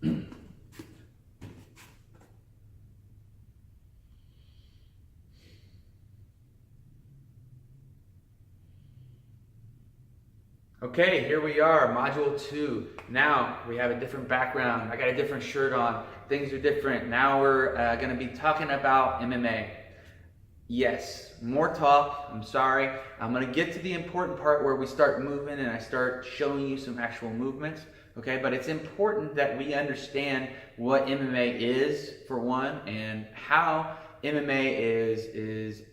Okay, here we are, module 2. Now we have a different background. I got a different shirt on. Things are different. Now we're going to be talking about MMA. Yes, more talk. I'm sorry. I'm going to get to the important part where we start moving and I start showing you some actual movements. Okay, but it's important that we understand what MMA is, for one, and how MMA is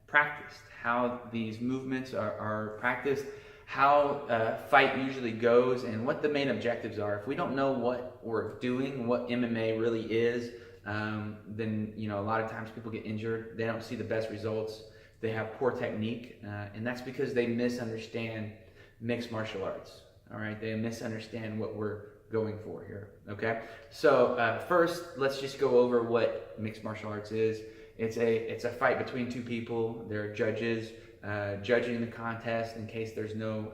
practiced, how these movements are practiced, how a fight usually goes, and what the main objectives are. If we don't know what we're doing, what MMA really is, then a lot of times people get injured. They don't see the best results. They have poor technique, and that's because they misunderstand mixed martial arts. All right, they misunderstand what we're going for here. Okay, so first, let's just go over what mixed martial arts is. It's a fight between two people. There are judges judging the contest in case there's no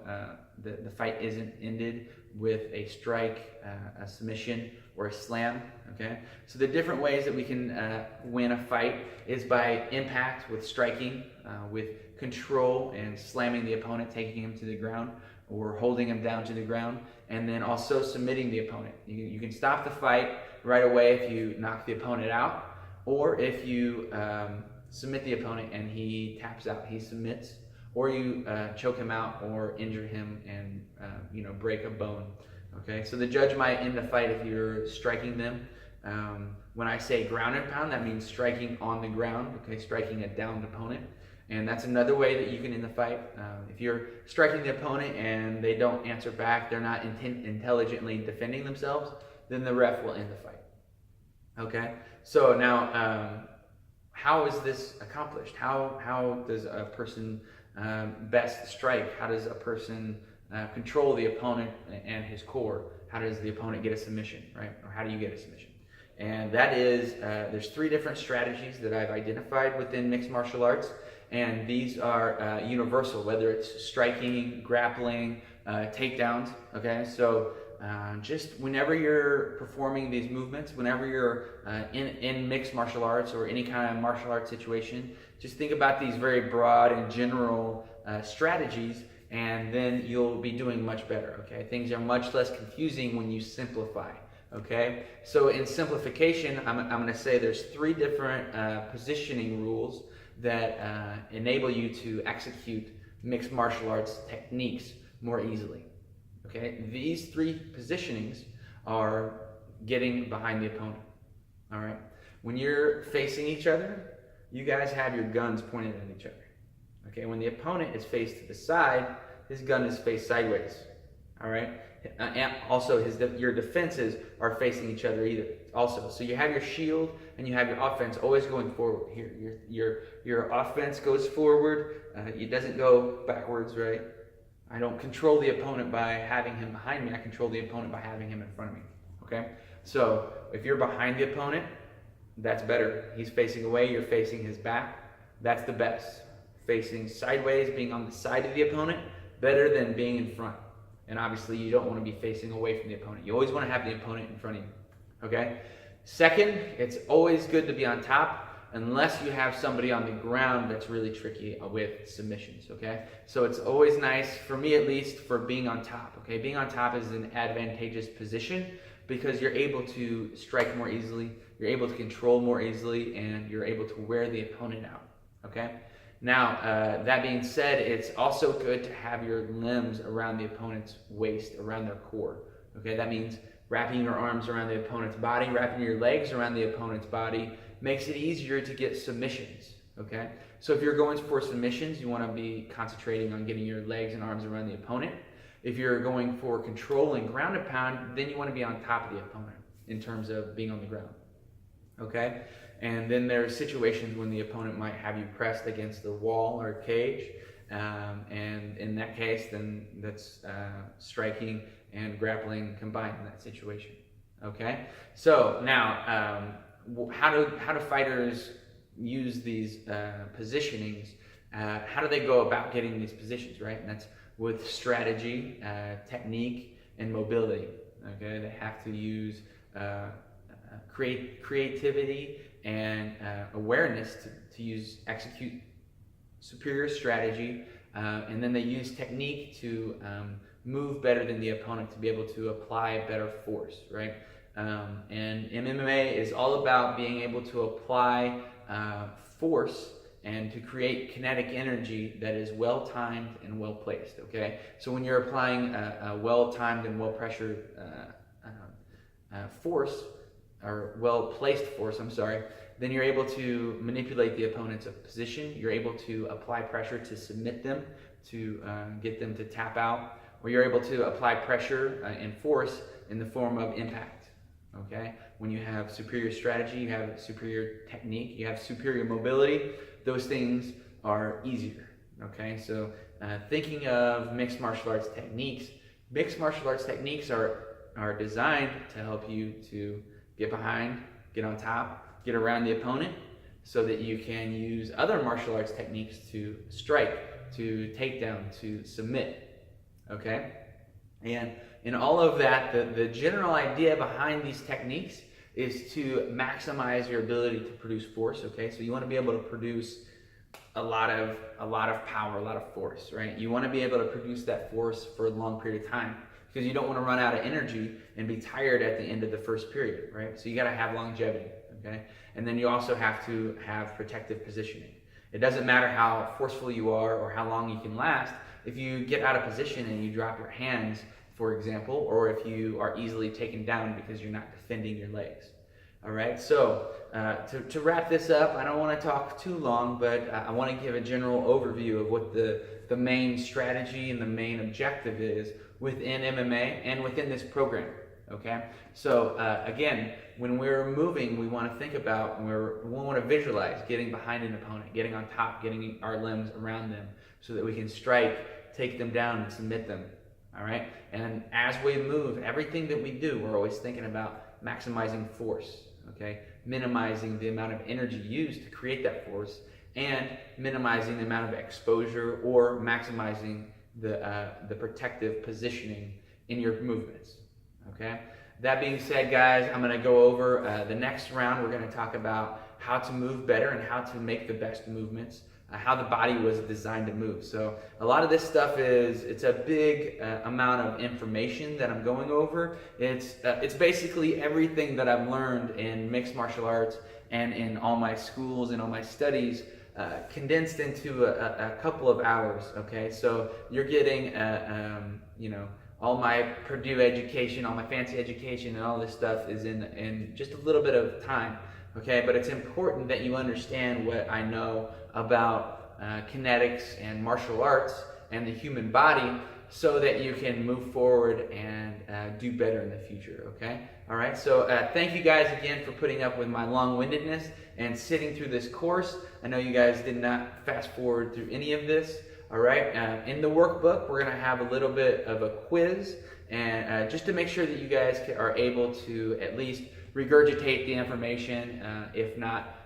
the fight isn't ended with a strike, a submission, or a slam. Okay, so the different ways that we can win a fight is by impact with striking, with control and slamming the opponent, taking him to the ground, or holding him down to the ground, and then also submitting the opponent. You can stop the fight right away if you knock the opponent out, or if you submit the opponent and he taps out, he submits, or you choke him out or injure him and break a bone. Okay, so the judge might end the fight if you're striking them. When I say ground and pound, that means striking on the ground. Okay, striking a downed opponent. And that's another way that you can end the fight. If you're striking the opponent and they don't answer back, they're not intelligently defending themselves, then the ref will end the fight. Okay, so now how is this accomplished? How does a person best strike? How does a person control the opponent and his core? How does the opponent get a submission, right? Or how do you get a submission? And that is, there's 3 different strategies that I've identified within mixed martial arts, and these are universal, whether it's striking, grappling, takedowns. Okay, so just whenever you're performing these movements, whenever you're in mixed martial arts or any kind of martial arts situation, just think about these very broad and general strategies, and then you'll be doing much better. Okay, things are much less confusing when you simplify. Okay, so in simplification, I'm going to say there's 3 different positioning rules that enable you to execute mixed martial arts techniques more easily. Okay, these 3 positionings are getting behind the opponent. All right, when you're facing each other, you guys have your guns pointed at each other. Okay, when the opponent is faced to the side, his gun is faced sideways. All right, and also your defenses are facing each other either. Also, so you have your shield and you have your offense always going forward. Here, your offense goes forward. It doesn't go backwards, right? I don't control the opponent by having him behind me. I control the opponent by having him in front of me. Okay? So if you're behind the opponent, that's better. He's facing away, you're facing his back. That's the best. Facing sideways, being on the side of the opponent, better than being in front. And obviously you don't want to be facing away from the opponent. You always want to have the opponent in front of you. Okay? Second, it's always good to be on top, unless you have somebody on the ground that's really tricky with submissions. Okay, so it's always nice, for me at least, for being on top. Okay, being on top is an advantageous position because you're able to strike more easily, you're able to control more easily, and you're able to wear the opponent out. Okay, now that being said, it's also good to have your limbs around the opponent's waist, around their core. Okay, that means wrapping your arms around the opponent's body, wrapping your legs around the opponent's body, makes it easier to get submissions. Okay, so if you're going for submissions, you want to be concentrating on getting your legs and arms around the opponent. If you're going for control and ground and pound, then you want to be on top of the opponent in terms of being on the ground. Okay, and then there's situations when the opponent might have you pressed against the wall or cage, and in that case, then that's striking and grappling combined in that situation. Okay, so now how do fighters use these positionings? How do they go about getting these positions, right? And that's with strategy, technique, and mobility. Okay, they have to use creativity and awareness to execute superior strategy, and then they use technique to move better than the opponent, to be able to apply better force, right? And MMA is all about being able to apply force and to create kinetic energy that is well-timed and well-placed, okay? So when you're applying a well-timed and well-pressured force, or well-placed force, I'm sorry, then you're able to manipulate the opponent's position. You're able to apply pressure to submit them, to get them to tap out, or you're able to apply pressure and force in the form of impact, okay? When you have superior strategy, you have superior technique, you have superior mobility, those things are easier, okay? So thinking of mixed martial arts techniques are designed to help you to get behind, get on top, get around the opponent, so that you can use other martial arts techniques to strike, to take down, to submit, okay? And in all of that, the general idea behind these techniques is to maximize your ability to produce force, okay? So you want to be able to produce a lot of power, a lot of force, right? You want to be able to produce that force for a long period of time, because you don't want to run out of energy and be tired at the end of the first period, right? So you got to have longevity, okay? And then you also have to have protective positioning. It doesn't matter how forceful you are or how long you can last. If you get out of position and you drop your hands, for example, or if you are easily taken down because you're not defending your legs. All right, so to wrap this up, I don't want to talk too long, but I want to give a general overview of what the main strategy and the main objective is within MMA and within this program, okay? So again, when we're moving, we want to think about, we want to visualize getting behind an opponent, getting on top, getting our limbs around them so that we can strike, take them down, and submit them, all right? And as we move, everything that we do, we're always thinking about maximizing force, okay? Minimizing the amount of energy used to create that force, and minimizing the amount of exposure or maximizing the protective positioning in your movements, okay? That being said, guys, I'm going to go over the next round. We're going to talk about how to move better and how to make the best movements, how the body was designed to move. So a lot of this stuff it's a big amount of information that I'm going over. It's basically everything that I've learned in mixed martial arts and in all my schools and all my studies, condensed into a couple of hours, okay? So you're getting, all my Purdue education, all my fancy education, and all this stuff is in just a little bit of time, okay? But it's important that you understand what I know about kinetics and martial arts and the human body, so that you can move forward and do better in the future, okay? All right, so thank you guys again for putting up with my long-windedness and sitting through this course. I know you guys did not fast forward through any of this, all right? In the workbook, we're gonna have a little bit of a quiz, and just to make sure that you guys are able to at least regurgitate the information, if not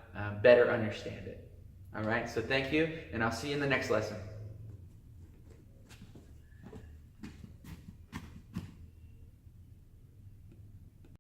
better understand it. All right, so thank you, and I'll see you in the next lesson.